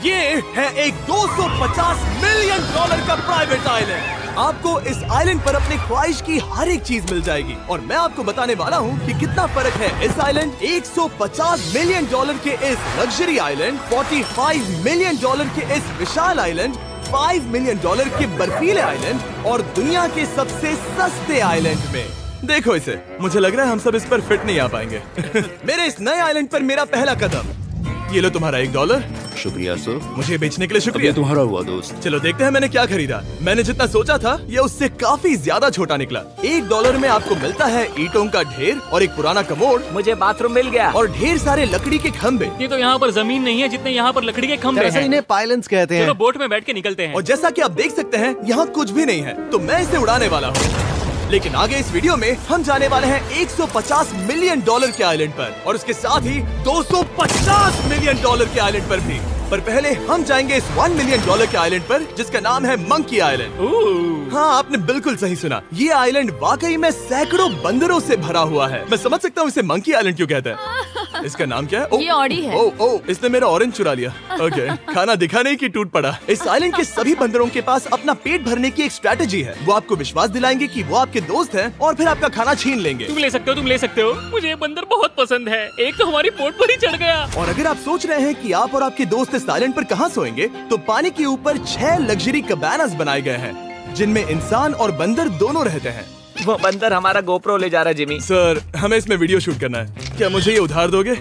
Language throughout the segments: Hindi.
ये है एक 250 मिलियन डॉलर का प्राइवेट आइलैंड। आपको इस आइलैंड पर अपनी ख्वाहिश की हर एक चीज मिल जाएगी और मैं आपको बताने वाला हूँ कि कितना फर्क है इस आइलैंड 150 मिलियन डॉलर के इस लग्जरी आइलैंड, 45 मिलियन डॉलर के इस विशाल आइलैंड, 5 मिलियन डॉलर के बर्फीले आइलैंड और दुनिया के सबसे सस्ते आइलैंड में। देखो इसे, मुझे लग रहा है हम सब इस पर फिट नहीं आ पाएंगे। मेरे इस नए आइलैंड पर मेरा पहला कदम। ये लो तुम्हारा $1। शुक्रिया सर। मुझे बेचने के लिए शुक्रिया। तुम्हारा हुआ दोस्त। चलो देखते हैं मैंने क्या खरीदा। मैंने जितना सोचा था ये उससे काफी ज्यादा छोटा निकला। $1 में आपको मिलता है ईंटों का ढेर और एक पुराना कमोड। मुझे बाथरूम मिल गया और ढेर सारे लकड़ी के खंभे। ये तो यहाँ पर जमीन नहीं है जितने यहाँ पर लकड़ी के खंभे हैं। इन्हें पाइलन्स कहते हैं। चलो बोट में बैठ के निकलते हैं। और जैसा कि आप देख सकते हैं यहाँ कुछ भी नहीं है, तो मैं इसे उड़ाने वाला हूँ। लेकिन आगे इस वीडियो में हम जाने वाले हैं 150 मिलियन डॉलर के आइलैंड पर और उसके साथ ही 250 मिलियन डॉलर के आइलैंड पर भी। पर पहले हम जाएंगे इस 1 मिलियन डॉलर के आइलैंड पर जिसका नाम है मंकी आइलैंड। हाँ, आपने बिल्कुल सही सुना। ये आइलैंड वाकई में सैकड़ों बंदरों से भरा हुआ है। मैं समझ सकता हूँ इसे मंकी आइलैंड क्यों कहते हैं। इसका नाम क्या है? ये ऑडी है। इसने मेरा ऑरेंज चुरा लिया। ओके, खाना दिखा नहीं कि टूट पड़ा। इस आइलैंड के सभी बंदरों के पास अपना पेट भरने की एक स्ट्रैटेजी है। वो आपको विश्वास दिलाएंगे कि वो आपके दोस्त हैं और फिर आपका खाना छीन लेंगे। तुम ले सकते हो, तुम ले सकते हो। मुझे ये बंदर बहुत पसंद है। एक तो हमारी बोट पर ही चढ़ गया। और अगर आप सोच रहे हैं कि आप और आपके दोस्त इस आइलैंड पर कहाँ सोएंगे, तो पानी के ऊपर 6 लग्जरी कबानास बनाए गए हैं जिनमें इंसान और बंदर दोनों रहते हैं। वो बंदर हमारा गोप्रो ले जा रहा है जिमी। सर, हमें इसमें वीडियो शूट करना है। क्या मुझे ये उधार दोगे?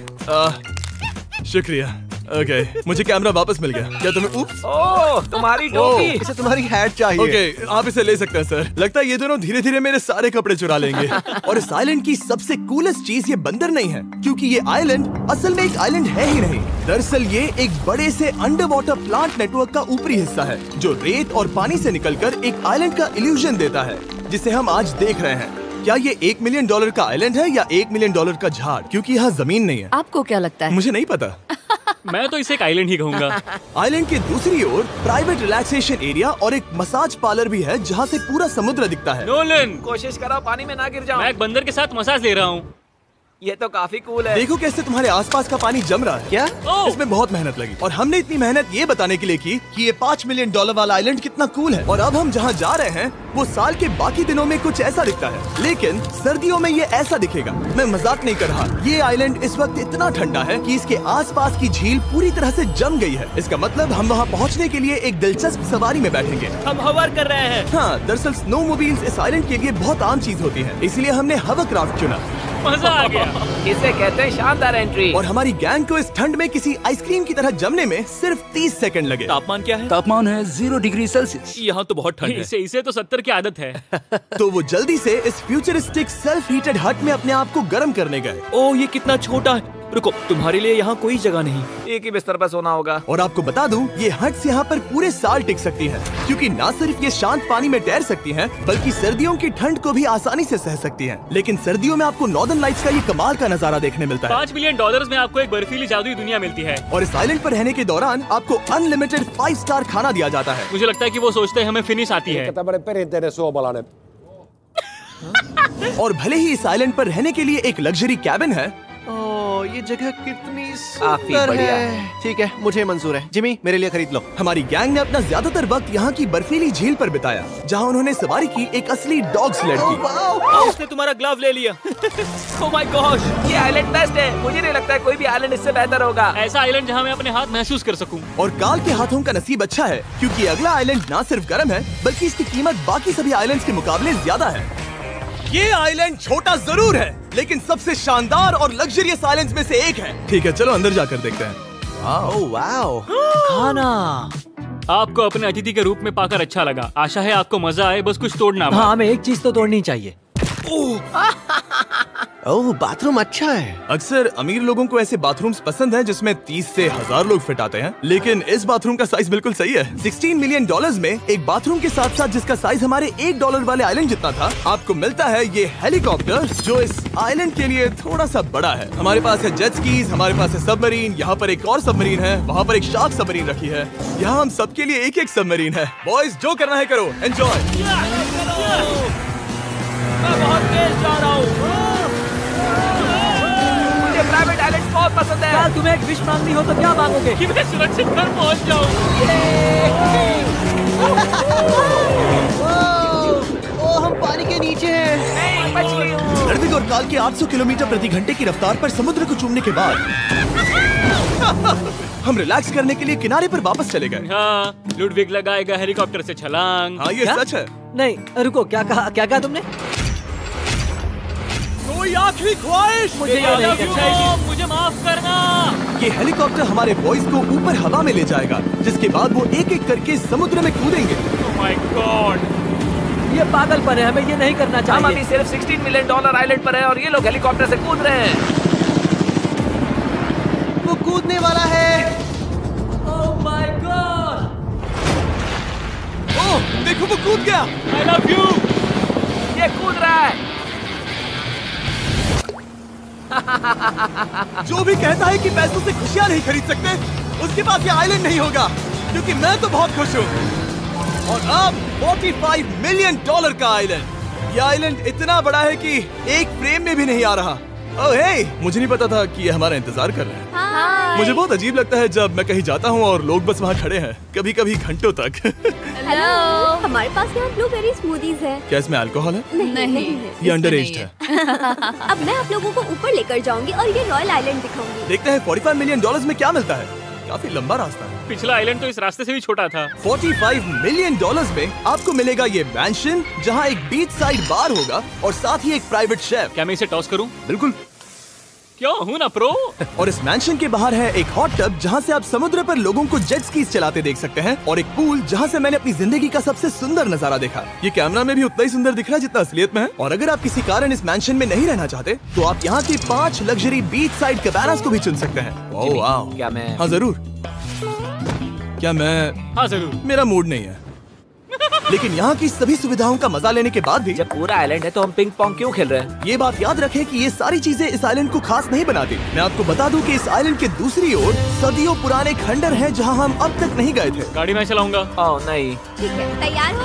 शुक्रिया। ओके, मुझे कैमरा वापस मिल गया। क्या तुम्हें? उप्स। ओह, तुम्हारी टोपी। इसे तुम्हारी हैट चाहिए। ओके, आप इसे ले सकते हैं सर। लगता है ये दोनों धीरे धीरे मेरे सारे कपड़े चुरा लेंगे। और इस आइलैंड की सबसे कूलेस्ट चीज ये बंदर नहीं है, क्योंकि ये आइलैंड असल में एक आइलैंड है ही नहीं। दरअसल ये एक बड़े से अंडर वाटर प्लांट नेटवर्क का ऊपरी हिस्सा है जो रेत और पानी से निकलकर एक आइलैंड का इल्यूजन देता है जिसे हम आज देख रहे हैं। क्या ये $1 मिलियन का आइलैंड है या $1 मिलियन का झाड़? क्योंकि यहाँ जमीन नहीं है। आपको क्या लगता है? मुझे नहीं पता। मैं तो इसे एक आइलैंड ही कहूँगा। आइलैंड के दूसरी ओर प्राइवेट रिलैक्सेशन एरिया और एक मसाज पार्लर भी है जहाँ से पूरा समुद्र दिखता है। नोलन, कोशिश करो पानी में ना गिर जाओ। मैं एक बंदर के साथ मसाज ले रहा हूँ। ये तो काफी कूल है। देखो कैसे तुम्हारे आसपास का पानी जम रहा है। क्या? इसमें बहुत मेहनत लगी और हमने इतनी मेहनत ये बताने के लिए की कि ये $5 मिलियन वाला आइलैंड कितना कूल है। और अब हम जहाँ जा रहे हैं वो साल के बाकी दिनों में कुछ ऐसा दिखता है, लेकिन सर्दियों में ये ऐसा दिखेगा। मैं मजाक नहीं कर रहा। ये आइलैंड इस वक्त इतना ठंडा है कि इसके आसपास की झील पूरी तरह से जम गई है। इसका मतलब हम वहाँ पहुँचने के लिए एक दिलचस्प सवारी में बैठेंगे। हम हवर कर रहे हैं। हाँ, दरअसल स्नोमोबाइल्स इस आइलैंड के लिए बहुत आम चीज होती है, इसलिए हमने हवरक्राफ्ट चुना। मजा आ गया। इसे कहते हैं शानदार एंट्री। और हमारी गैंग को इस ठंड में किसी आइसक्रीम की तरह जमने में सिर्फ 30 सेकंड लगे। तापमान क्या है? तापमान है 0 डिग्री सेल्सियस। यहाँ तो बहुत ठंड है। इसे तो 70 की आदत है। तो वो जल्दी से इस फ्यूचरिस्टिक सेल्फ हीटेड हट में अपने आप को गर्म करने गए। ओह, ये कितना छोटा है। रुको, तुम्हारे लिए यहाँ कोई जगह नहीं। एक ही बिस्तर पर सोना होगा। और आपको बता दूं, ये हट्स यहाँ पर पूरे साल टिक सकती हैं, क्योंकि न सिर्फ ये शांत पानी में तैर सकती हैं, बल्कि सर्दियों की ठंड को भी आसानी से सह सकती हैं। लेकिन सर्दियों में आपको नॉर्दर्न लाइट्स का ये कमाल का नजारा देखने मिलता है। $5 मिलियन में आपको एक बर्फीली जादुई दुनिया मिलती है। और इस आइलैंड पर रहने के दौरान आपको अनलिमिटेड 5 स्टार खाना दिया जाता है। मुझे लगता है कि वो सोचते हैं हमें फिनिश आती है। और भले ही इस आइलैंड पर रहने के लिए एक लग्जरी कैबिन है, ये जगह कितनी काफी सुंदर बढ़िया है। ठीक है, मुझे मंजूर है। जिमी, मेरे लिए खरीद लो। हमारी गैंग ने अपना ज्यादातर वक्त यहाँ की बर्फीली झील पर बिताया, जहाँ उन्होंने सवारी की एक असली डॉग स्लेड की। उसने तुम्हारा ग्लव ले लिया। ओह माय गॉश, ये आइलैंड बेस्ट है। मुझे नहीं लगता है कोई भी आइलैंड इससे बेहतर होगा। ऐसा आइलैंड जहाँ मैं अपने हाथ महसूस कर सकूं। और काल के हाथों का नसीब अच्छा है, क्योंकि अगला आइलैंड न सिर्फ गर्म है, बल्कि इसकी कीमत बाकी सभी आइलैंड्स के मुकाबले ज्यादा है। ये आइलैंड छोटा जरूर है, लेकिन सबसे शानदार और लग्जरियस आइलैंड्स में से एक है। ठीक है, चलो अंदर जाकर देखते हैं। वाओ, खाना आपको अपने अतिथि के रूप में पाकर अच्छा लगा। आशा है आपको मजा आए, बस कुछ तोड़ना। हाँ, हमें एक चीज तो तोड़नी चाहिए। ओह, बाथरूम अच्छा है। अक्सर अमीर लोगों को ऐसे बाथरूम्स पसंद हैं जिसमें 30 से 1000 लोग फिट आते हैं, लेकिन इस बाथरूम का साइज बिल्कुल सही है। $16 मिलियन में एक बाथरूम के साथ साथ जिसका साइज हमारे $1 वाले आइलैंड जितना था, आपको मिलता है ये हेलीकॉप्टर, जो इस आइलैंड के लिए थोड़ा सा बड़ा है। हमारे पास है जेट स्कीज, हमारे पास है सबमरीन, यहाँ पर एक और सबमरीन है, वहाँ पर एक शार्क सबमरीन रखी है। यहाँ हम सबके लिए एक एक सबमरीन है। बॉयज, जो करना है करो, एंजॉय। मैं बहुत तेज जा रहा हूँ। मुझे प्राइवेट आइलैंड बहुत पसंद है। यार तुम्हें एक विश मांगनी हो तो क्या मांगोगे? कि मैं सुरक्षित घर पहुंच जाऊं। ओ, हम पानी के नीचे हैं। नहीं, बच गई हूँ। लड़विग और काल के 800 किलोमीटर प्रति घंटे की रफ्तार पर समुद्र को चूमने के बाद हम रिलैक्स करने के लिए किनारे पर वापस चले गए। हाँ, लुडविग लगाएगा हेलीकॉप्टर से छलांग। हाँ, ये क्या? सच है। नहीं रुको, क्या कहा तुमने? कोई आखिरी ख्वाहिश? मुझे ये नहीं करना चाहिए। मुझे माफ करना। ये हेलीकॉप्टर हमारे बॉयज को ऊपर हवा में ले जाएगा, जिसके बाद वो एक एक करके समुद्र में कूदेंगे। Oh my God! ये पागलपन है, हमें ये नहीं करना हम अभी चाहिए। सिर्फ $16 मिलियन आइलैंड पर हैं और ये लोग हेलीकॉप्टर से कूद रहे हैं। वो कूदने वाला है। Oh my God! ओह, देखो वो कूद गया। I love you! ये कूद रहा है। जो भी कहता है कि पैसों से खुशियां नहीं खरीद सकते, उसके पास ये आइलैंड नहीं होगा, क्योंकि मैं तो बहुत खुश हूँ। और अब $45 मिलियन का आइलैंड। ये आइलैंड इतना बड़ा है कि एक फ्रेम में भी नहीं आ रहा। ओह हे, मुझे नहीं पता था कि ये हमारा इंतजार कर रहे हैं। हाय। मुझे बहुत अजीब लगता है जब मैं कहीं जाता हूँ और लोग बस वहाँ खड़े हैं, कभी कभी घंटों तक। हेलो। हमारे पास यहाँ ब्लूबेरी स्मूदीज है। क्या इसमें अल्कोहल है? नहीं ये इसमें अंडर नहीं एज है। अब मैं आप लोगों को ऊपर लेकर जाऊंगी और ये रॉयल आइलैंड दिखाऊंगी। देखते हैं $45 मिलियन में क्या मिलता है। काफी लंबा रास्ता है। पिछला आइलैंड तो इस रास्ते से भी छोटा था। $45 मिलियन में आपको मिलेगा ये मैंशन, जहाँ एक बीच साइड बार होगा और साथ ही एक प्राइवेट शेफ। क्या मैं इसे टॉस करूं? बिल्कुल। क्यों, हूं ना प्रो। और इस मैंशन के बाहर है एक हॉट टब, जहाँ से आप समुद्र पर लोगों को जेट स्कीज चलाते देख सकते हैं, और एक पूल जहाँ से मैंने अपनी जिंदगी का सबसे सुंदर नजारा देखा। ये कैमरा में भी उतना ही सुंदर दिख रहा है जितना असलियत में है। और अगर आप किसी कारण इस मैंशन में नहीं रहना चाहते, तो आप यहाँ की 5 लग्जरी बीच साइड कैबानास को भी चुन सकते हैं। ओह वाह। क्या मैं? हाँ जरूर। क्या मैं? हाँ जरूर। मेरा मूड नहीं है। लेकिन यहाँ की सभी सुविधाओं का मजा लेने के बाद भी जब पूरा आइलैंड है तो हम पिंग पोंग क्यों खेल रहे हैं? ये बात याद रखें कि ये सारी चीजें इस आइलैंड को खास नहीं बनाती। मैं आपको बता दूं कि इस आइलैंड के दूसरी ओर सदियों पुराने खंडर हैं, जहां हम अब तक नहीं गए थे। गाड़ी मैं चलाऊंगा। ओह नहीं। ठीक है, तैयार हो?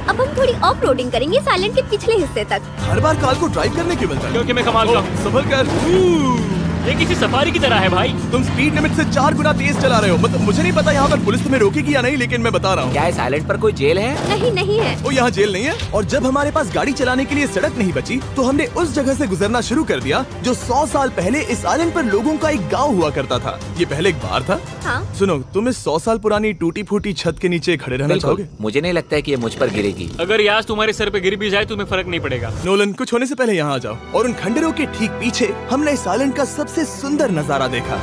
अब हम थोड़ी ऑफ रोडिंग करेंगे इस आइलैंड के पिछले हिस्से तक। हर बार कार को ड्राइव करने क्यों मिलता है? क्योंकि मैं कमाल का हूँ। संभल कर। ये किसी सफारी की तरह है भाई। तुम स्पीड लिमिट से 4 गुना तेज चला रहे हो। मतलब मुझे नहीं पता यहाँ पर पुलिस तुम्हें रोकेगी या नहीं, लेकिन मैं बता रहा हूँ। क्या इस आइलैंड पर कोई जेल है? नहीं है। वो यहाँ जेल नहीं है। और जब हमारे पास गाड़ी चलाने के लिए सड़क नहीं बची, तो हमने उस जगह से गुजरना शुरू कर दिया जो 100 साल पहले इस आइलैंड पर लोगों का एक गाँव हुआ करता था। ये पहले एक बार था। हाँ? सुनो, तुम इस 100 साल पुरानी टूटी फूटी छत के नीचे खड़े रहना चाहोगे? मुझे नहीं लगता है कि ये मुझ पर गिरेगी। अगर ये आज तुम्हारे सर पे गिर भी जाए तुम्हें फर्क नहीं पड़ेगा। नोलन, कुछ होने से पहले यहाँ आ जाओ। और उन खंडरों के ठीक पीछे हमने इस आइलैंड का सबसे सुंदर नजारा देखा।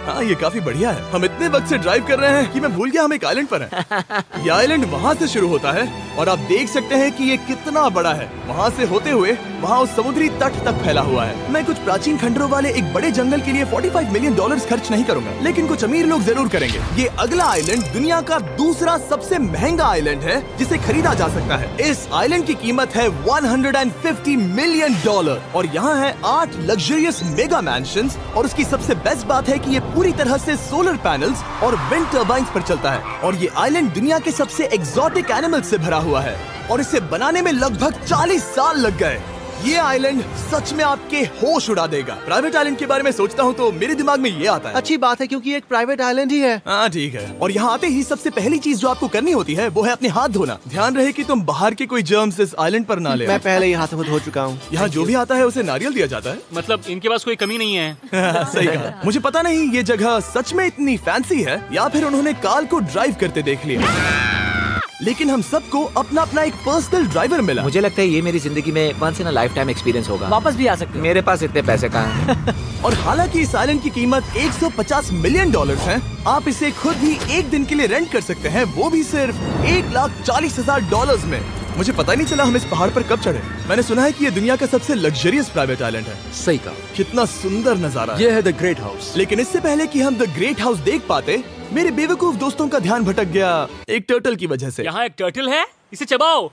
हाँ, ये काफी बढ़िया है। हम इतने वक्त से ड्राइव कर रहे हैं कि मैं भूल गया हम एक आइलैंड पर हैं। ये आइलैंड वहाँ से शुरू होता है और आप देख सकते हैं कि ये कितना बड़ा है। वहाँ से होते हुए वहाँ उस समुद्री तट तक फैला हुआ है। मैं कुछ प्राचीन खंडरों वाले एक बड़े जंगल के लिए $45 मिलियन खर्च नहीं करूंगा, लेकिन कुछ अमीर लोग जरूर करेंगे। ये अगला आइलैंड दुनिया का दूसरा सबसे महंगा आइलैंड है जिसे खरीदा जा सकता है। इस आइलैंड की कीमत है $150 मिलियन और यहाँ है 8 लग्जरियस मेगा मैंशंस। और उसकी सबसे बेस्ट बात है कि ये पूरी तरह से सोलर पैनल्स और विंड टर्बाइन्स पर चलता है। और ये आइलैंड दुनिया के सबसे एक्सोटिक एनिमल्स से भरा हुआ है और इसे बनाने में लगभग 40 साल लग गए। ये आइलैंड सच में आपके होश उड़ा देगा। प्राइवेट आइलैंड के बारे में सोचता हूँ तो मेरे दिमाग में ये आता है। अच्छी बात है, क्योंकि एक प्राइवेट आइलैंड ही है। हाँ ठीक है। और यहाँ आते ही सबसे पहली चीज जो आपको करनी होती है वो है अपने हाथ धोना। ध्यान रहे कि तुम बाहर के कोई जर्म्स इस आइलैंड पर ना ले। मैं पहले ही हाथों को धो चुका हूँ। यहाँ जो भी आता है उसे नारियल दिया जाता है। मतलब इनके पास कोई कमी नहीं है। सही कहा। मुझे पता नहीं ये जगह सच में इतनी फैंसी है या फिर उन्होंने कार को ड्राइव करते देख लिया, लेकिन हम सबको अपना अपना एक पर्सनल ड्राइवर मिला। मुझे लगता है ये मेरी जिंदगी में once in a lifetime experience होगा। वापस भी आ सकते हो। मेरे पास इतने पैसे कहाँ हैं? और हालांकि इस आइलैंड की कीमत $150 मिलियन है, आप इसे खुद ही एक दिन के लिए रेंट कर सकते हैं, वो भी सिर्फ $1,40,000 में। मुझे पता ही नहीं चला हम इस पहाड़ पर कब चढ़े। मैंने सुना है कि ये दुनिया का सबसे लग्जरियस प्राइवेट आइलैंड है। सही कहा। कितना सुंदर नजारा है। ये है द ग्रेट हाउस। लेकिन इससे पहले कि हम द ग्रेट हाउस देख पाते, मेरे बेवकूफ दोस्तों का ध्यान भटक गया एक टर्टल की वजह से। यहाँ एक टर्टल है, इसे चबाओ।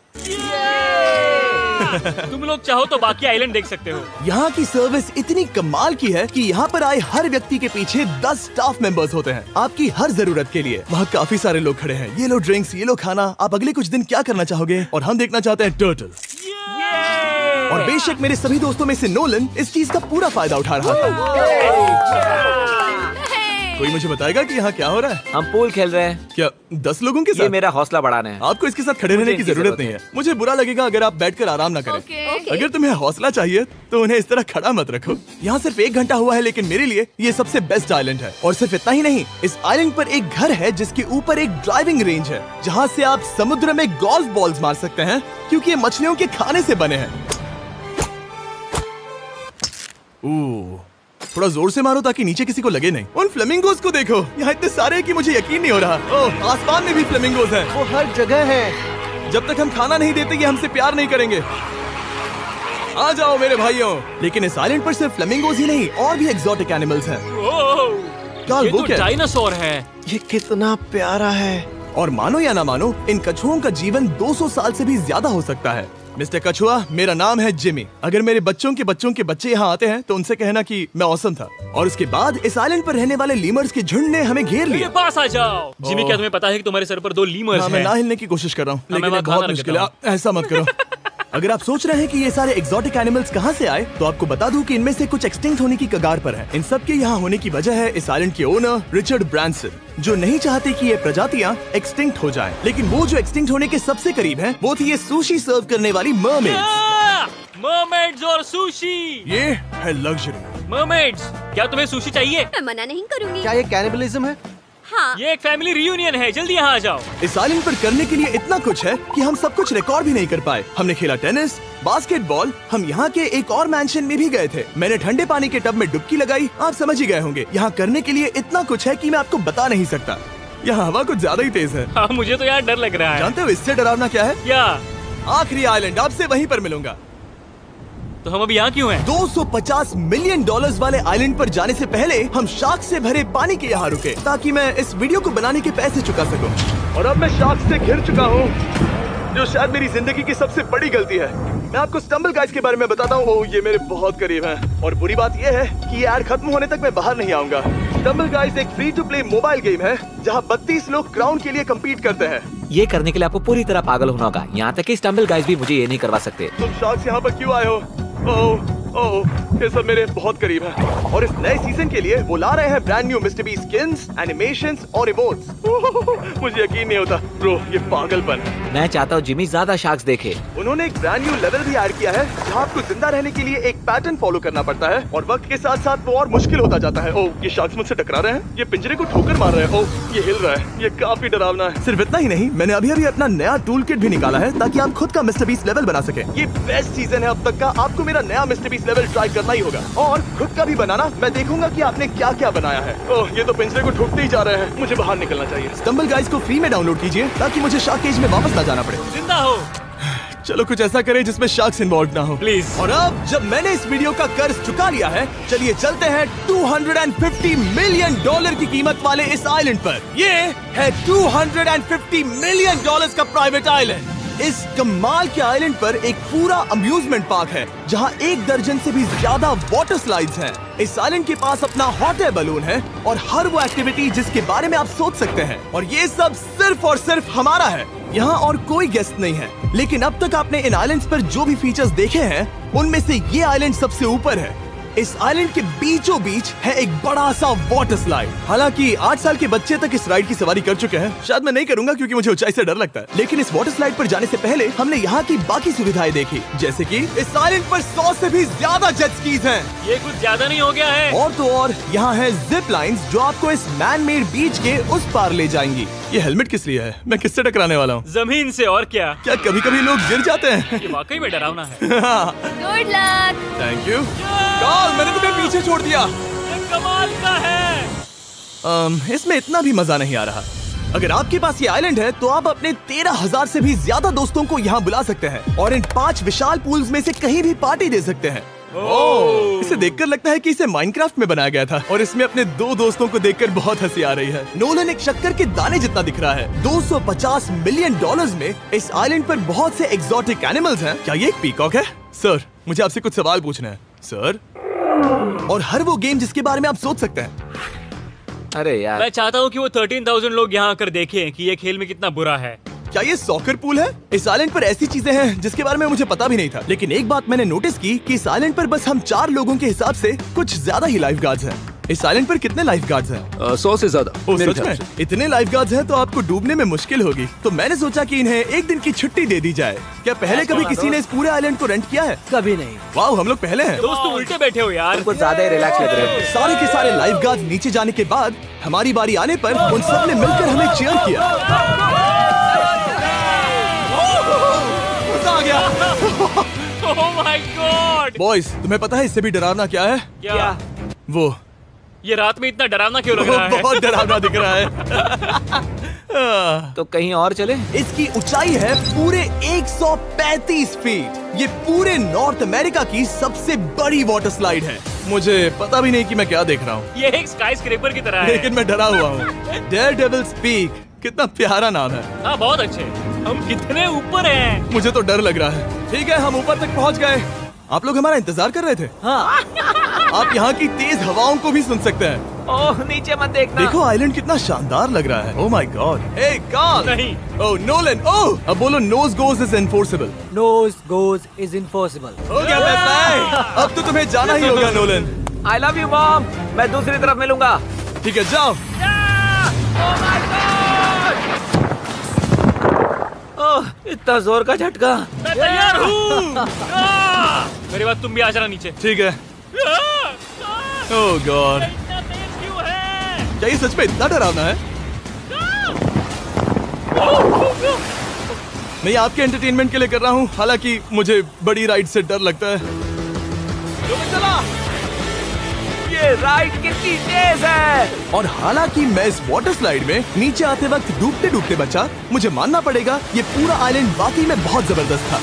तुम लोग चाहो तो बाकी आइलैंड देख सकते हो। यहाँ की सर्विस इतनी कमाल की है कि यहाँ पर आए हर व्यक्ति के पीछे 10 स्टाफ मेंबर्स होते हैं आपकी हर जरूरत के लिए। वहाँ काफी सारे लोग खड़े हैं। ये लो ड्रिंक्स, ये लो खाना। आप अगले कुछ दिन क्या करना चाहोगे? और हम देखना चाहते हैं टर्टल। और बेशक मेरे सभी दोस्तों में से नोलन इस चीज का पूरा फायदा उठा रहा था। कोई मुझे बताएगा कि यहाँ क्या हो रहा है? हम पूल खेल रहे हैं। क्या 10 लोगों के ये साथ? मेरा हौसला बढ़ाना है। आपको इसके साथ खड़े रहने की जरूरत नहीं है। मुझे बुरा लगेगा अगर आप बैठकर आराम ना करें। अगर तुम्हें हौसला चाहिए तो उन्हें इस तरह खड़ा मत रखो। यहाँ सिर्फ 1 घंटा हुआ है, लेकिन मेरे लिए ये सबसे बेस्ट आइलैंड है। और सिर्फ इतना ही नहीं, इस आइलैंड पर एक घर है जिसके ऊपर एक ड्राइविंग रेंज है, जहाँ से आप समुद्र में गोल्फ बॉल्स मार सकते हैं, क्योंकि ये मछलियों के खाने से बने हैं। थोड़ा जोर से मारो ताकि नीचे किसी को लगे नहीं। उन फ्लेमिंगोज को देखो, यहाँ इतने सारे हैं कि मुझे यकीन नहीं हो रहा। ओह, आसमान में भी फ्लेमिंगोज हैं। वो हर जगह है। जब तक हम खाना नहीं देते ये हमसे प्यार नहीं करेंगे। आ जाओ मेरे भाइयों। लेकिन इस आइलैंड पर सिर्फ फ्लेमिंगोज ही नहीं, और भी एक्सोटिक एनिमल्स हैं। ये वो तो क्या? डायनासोर है। ये कितना प्यारा है। और मानो या ना मानो, इन कछुओं का जीवन 200 साल से भी ज्यादा हो सकता है। मिस्टर कछुआ, मेरा नाम है जिमी। अगर मेरे बच्चों के बच्चे यहाँ आते हैं तो उनसे कहना कि मैं औसम था। और उसके बाद इस आइलैंड पर रहने वाले लीमर्स के झुंड ने हमें घेर मेरे लिया। पास आ जाओ। जिमी, क्या तुम्हें पता है कि तुम्हारे सर पर 2 लीमर्स हाँ, हैं? मैं ना हिलने की कोशिश कर रहा हूँ, मैं लेकिन ये वहाँ बहुत खाना मुश्किल है। रखता ऐसा मत करो। अगर आप सोच रहे हैं कि ये सारे एक्सोटिक एनिमल्स कहाँ से आए, तो आपको बता दूं कि इनमें से कुछ एक्सटिंक्ट होने की कगार पर हैं। इन सब के यहाँ होने की वजह है इस आइलैंड के ओनर रिचर्ड ब्रांसन, जो नहीं चाहते कि ये प्रजातियाँ एक्सटिंक्ट हो जाएं। लेकिन वो जो एक्सटिंक्ट होने के सबसे करीब हैं, वो थी ये सुशी सर्व करने वाली मरमेड्स। मरमेड्स और सुशी। ये है लग्जरी। मरमेड्स, क्या तुम्हें सुशी चाहिए? मैं मना नहीं करूंगी। क्या ये कैनिबलिज्म है? हाँ। ये एक फैमिली रियूनियन है, जल्दी यहाँ आ जाओ। इस आइलैंड पर करने के लिए इतना कुछ है कि हम सब कुछ रिकॉर्ड भी नहीं कर पाए। हमने खेला टेनिस, बास्केटबॉल, हम यहाँ के एक और मैंशन में भी गए थे। मैंने ठंडे पानी के टब में डुबकी लगाई। आप समझ ही गए होंगे, यहाँ करने के लिए इतना कुछ है कि मैं आपको बता नहीं सकता। यहाँ हवा कुछ ज्यादा ही तेज है। हाँ, मुझे तो यार डर लग रहा है। जानते हो इससे डरावना क्या है? क्या? आखिरी आइलैंड, आपसे वहीं पर मिलूंगा। तो हम अभी यहाँ क्यों हैं? $250 मिलियन वाले आइलैंड पर जाने से पहले हम शार्क से भरे पानी के यहाँ रुके, ताकि मैं इस वीडियो को बनाने के पैसे चुका सकूं। और अब मैं शार्क से घिर चुका हूँ, जो शायद मेरी जिंदगी की सबसे बड़ी गलती है। मैं आपको स्टम्बल गाइज के बारे में बताता हूँ। ओह, ये मेरे बहुत करीब हैं। और बुरी बात ये है कि ये ऐड खत्म होने तक मैं बाहर नहीं आऊंगा। स्टम्बल गाइज एक free to play mobile game है, जहाँ 32 लोग क्राउन के लिए कम्पीट करते हैं। ये करने के लिए आपको पूरी तरह पागल होना होगा। यहाँ तक कि स्टम्बल गाइज भी मुझे ये नहीं करवा सकते। तुम शार्क्स यहाँ पर क्यों आए हो? ओह, ये सब मेरे बहुत करीब है। और इस नए सीजन के लिए वो ला रहे हैं brand new mister beast skins, animations और इमोट्स। मुझे यकीन नहीं होता ब्रो, ये पागलपन। मैं चाहता हूँ जिमी ज्यादा शार्क्स देखे। उन्होंने एक ब्रांड न्यू लेवल भी ऐड किया है, जहाँ आपको जिंदा रहने के लिए एक पैटर्न फॉलो करना पड़ता है, और वक्त के साथ साथ वो और मुश्किल होता जाता है। ओह, ये शार्क्स मुझसे टकरा रहे हैं, ये पिंजरे को ठोकर मार रहे हैं। ओह, ये हिल रहा है, ये काफी डरावना है। सिर्फ इतना ही नहीं, मैंने अभी अपना नया टूल किट भी निकाला है, ताकि आप खुद का मिस्टर बीस्ट लेवल बना सके। ये बेस्ट सीजन है अब तक का। आपको मेरा नया मिस्टर बीस्ट लेवल ट्राई करना ही होगा, और खुद का भी बनाना। मैं देखूंगा कि आपने क्या क्या बनाया है। ओह, ये तो पिंजरे को ठोकते ही जा रहे हैं, मुझे बाहर निकलना चाहिए। स्टम्बल गाइज को फ्री में डाउनलोड कीजिए, ताकि मुझे शार्क केज में वापस ना जाना पड़े। जिंदा हो। चलो कुछ ऐसा करें जिसमें शार्क्स इन्वॉल्व ना हो, प्लीज। और अब जब मैंने इस वीडियो का कर्ज चुका लिया है, चलिए चलते हैं $250 मिलियन की कीमत वाले इस आइलैंड पर। ये है $250 मिलियन का प्राइवेट आइलैंड। इस कमाल के आइलैंड पर एक पूरा अम्यूजमेंट पार्क है, जहां 1 दर्जन से भी ज्यादा वाटर स्लाइड्स हैं। इस आइलैंड के पास अपना हॉट एयर बलून है, और हर वो एक्टिविटी जिसके बारे में आप सोच सकते हैं। और ये सब सिर्फ और सिर्फ हमारा है। यहाँ और कोई गेस्ट नहीं है, लेकिन अब तक आपने इन आइलैंड्स पर जो भी फीचर्स देखे हैं, उनमें से ये आइलैंड सबसे ऊपर है। इस आइलैंड के बीचों बीच है एक बड़ा सा वाटर स्लाइड। हालांकि 8 साल के बच्चे तक इस राइड की सवारी कर चुके हैं। शायद मैं नहीं करूंगा क्योंकि मुझे ऊंचाई से डर लगता है। लेकिन इस वाटर स्लाइड पर जाने से पहले हमने यहाँ की बाकी सुविधाएं देखी, जैसे कि इस आइलैंड पर 100 से भी ज्यादा जेट स्कीज हैं। ये कुछ ज्यादा नहीं हो गया है? और तो और यहाँ है जिप लाइन्स, जो आपको इस मैन मेड बीच के उस पार ले जाएंगी। ये हेलमेट किस लिए है? मैं किससे टकराने वाला हूँ? जमीन से। और क्या कभी कभी लोग गिर जाते हैं? ये वाकई में डरावना है। Good luck. Thank you Carl, मैंने तुम्हें पीछे छोड़ दिया। ये कमाल का है। इसमें इतना भी मजा नहीं आ रहा। अगर आपके पास ये आइलैंड है, तो आप अपने 13,000 से भी ज्यादा दोस्तों को यहाँ बुला सकते हैं, और इन 5 विशाल पूल्स में से कहीं भी पार्टी दे सकते हैं। ओह, इसे देखकर लगता है कि इसे माइनक्राफ्ट में बनाया गया था, और इसमें अपने 2 दोस्तों को देखकर बहुत हंसी आ रही है। नोलन एक शक्कर के दाने जितना दिख रहा है। $250 मिलियन में इस आइलैंड पर बहुत से एक्सोटिक एनिमल्स हैं। क्या ये एक पीकॉक है? सर, मुझे आपसे कुछ सवाल पूछना है सर। और हर वो गेम जिसके बारे में आप सोच सकते हैं। अरे यार, मैं चाहता हूँ कि वो 13,000 लोग यहाँ आकर देखें कि ये खेल में कितना बुरा है। क्या ये सॉकर पूल है? इस आइलैंड पर ऐसी चीजें हैं जिसके बारे में मुझे पता भी नहीं था, लेकिन एक बात मैंने नोटिस की कि इस आइलैंड पर बस हम 4 लोगों के हिसाब से कुछ ज्यादा ही लाइफ गार्ड्स हैं। इस आइलैंड पर कितने लाइफ गार्ड्स हैं? 100 से ज्यादा। ओ मेरे सच ख्याल में? से। इतने लाइफ गार्ड्स हैं तो आपको डूबने में मुश्किल होगी। तो मैंने सोचा कि इन्हें एक दिन की छुट्टी दे दी जाए। क्या पहले कभी किसी ने इस पूरे आइलैंड को रेंट किया है? कभी नहीं। वाह, हम लोग पहले हैं। दोस्त तुम उल्टे बैठे हो यार। कुछ ज्यादा ही रिलैक्स लग रहे हो। सारे के सारे लाइफ गार्ड्स नीचे जाने के बाद हमारी बारी आने पर उन सब ने मिलकर हमें चीयर किया। मजा आ गया। ओह माय गॉड। बॉयज, तुम्हें पता है इससे भी डरावना क्या है? क्या? वो ये रात में इतना डरावना क्यों लग रहा है? बहुत डरावना दिख रहा है। तो कहीं और चले? इसकी ऊंचाई है पूरे 135 फीट। ये पूरे नॉर्थ अमेरिका की सबसे बड़ी वाटर स्लाइड है। मुझे पता भी नहीं कि मैं क्या देख रहा हूँ, ये एक स्काई स्क्रेपर की तरह है। लेकिन मैं डरा हुआ हूँ। डेयरडेविल्स पीक, कितना प्यारा नाम है। हाँ बहुत अच्छे। हम कितने ऊपर हैं? मुझे तो डर लग रहा है। ठीक है, हम ऊपर तक पहुँच गए। आप लोग हमारा इंतजार कर रहे थे। हाँ। आप यहाँ की तेज हवाओं को भी सुन सकते हैं। ओह नीचे मत देखना। देखो आइलैंड कितना शानदार लग रहा है। Oh my god. Hey Karl. नहीं। Oh Nolan. ओह, अब बोलो nose goes is enforceable. Nose goes is impossible. हो गया फैसला है। अब तो तुम्हें जाना ही होगा Nolan. I love you mom. मैं दूसरी तरफ मिलूंगा। ठीक है, जाओ। ओह इतना जोर का झटका। मैं तैयार हूँ। मेरे बाद तुम भी आ जाना नीचे। ठीक है। ओह गॉड, इतना तेज क्यों है? क्या ये सच में इतना डरावना है? मैं ये आपके एंटरटेनमेंट के लिए कर रहा हूँ, हालांकि मुझे बड़ी राइड से डर लगता है। चला। ये राइड कितनी तेज है। और हालांकि मैं इस वाटर स्लाइड में नीचे आते वक्त डूबते डूबते बचा, मुझे मानना पड़ेगा ये पूरा आइलैंड वाकई में बहुत जबरदस्त था।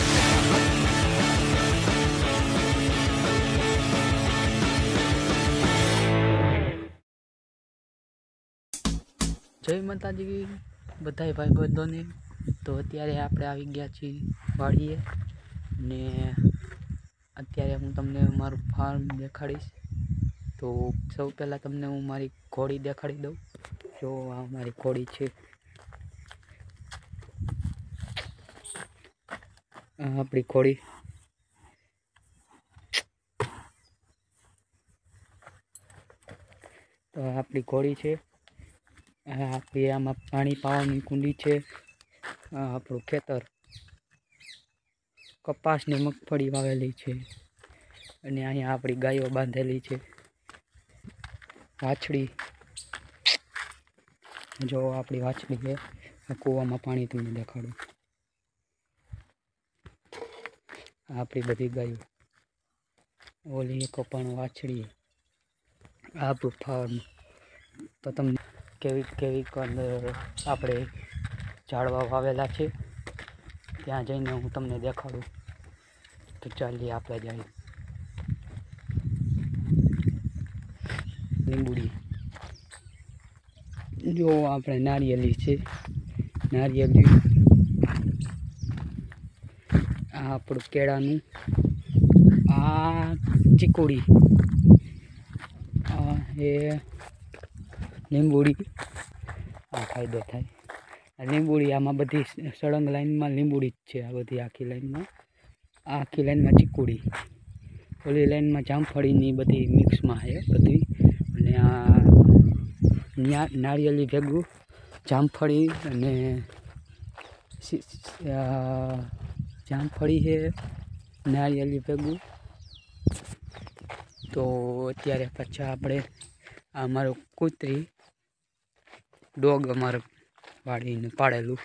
જય માતાજી બધાય ભાઈબંધોને. તો અત્યારે આપણે આવી ગયા છીએ વાડીએ ને અત્યારે હું તમને મારું ફાર્મ દેખાડીશ. તો સૌ પહેલાં તમને હું મારી ઘોડી દેખાડી દઉં. જો આ મારી ઘોડી છે. આ આપણી ઘોડી. તો આ આપણી ઘોડી છે. આપણી આમાં પાણી પાવાની કુંડી છે. આ આપણું ખેતર. કપાસ ને મગફળી વાવેલી છે અને અહીંયા આપણી ગાયો બાંધેલી છે. વાછડી જો આપણી વાછડી છે. આ કૂવામાં પાણી તમને દેખાડું. આ આપણી બધી ગાયો. ઓલી એક પણ વાછડી. આ આપણું ફાર્મ. તો તમને કેવી અંદર આપણે ઝાડવા વાવેલા છે ત્યાં જઈને હું તમને દેખાડું. તો ચાલીએ આપણે જઈએ. લીંબુડી જો આપણે નારિયેલી છે. નારિયેલી આ આપણું કેળાનું. આ ચીકુડી. આ એ લીંબુડી. આ ફાયદો થાય. આ લીંબુડી આમાં બધી સળંગ લાઈનમાં લીંબુડી જ છે. આ બધી આખી લાઈનમાં. આ આખી લાઈનમાં ચીકુડી. ઓલી લાઈનમાં જામફળીની બધી મિક્સમાં છે બધી. અને આ નારિયેળી ભેગું જામફળી અને જામફળી છે નારિયેળી ભેગું. તો અત્યારે પાછા આપણે આ મારું કૂતરી ડોગ અમારે વાળીને પાડેલું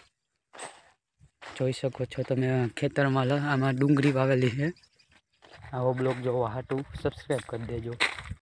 જોઈ શકો છો તમે. ખેતરમાં આમાં ડુંગળી વાવેલી છે. આવો બ્લોગ જોવા હાટું સબસ્ક્રાઈબ કરી દેજો.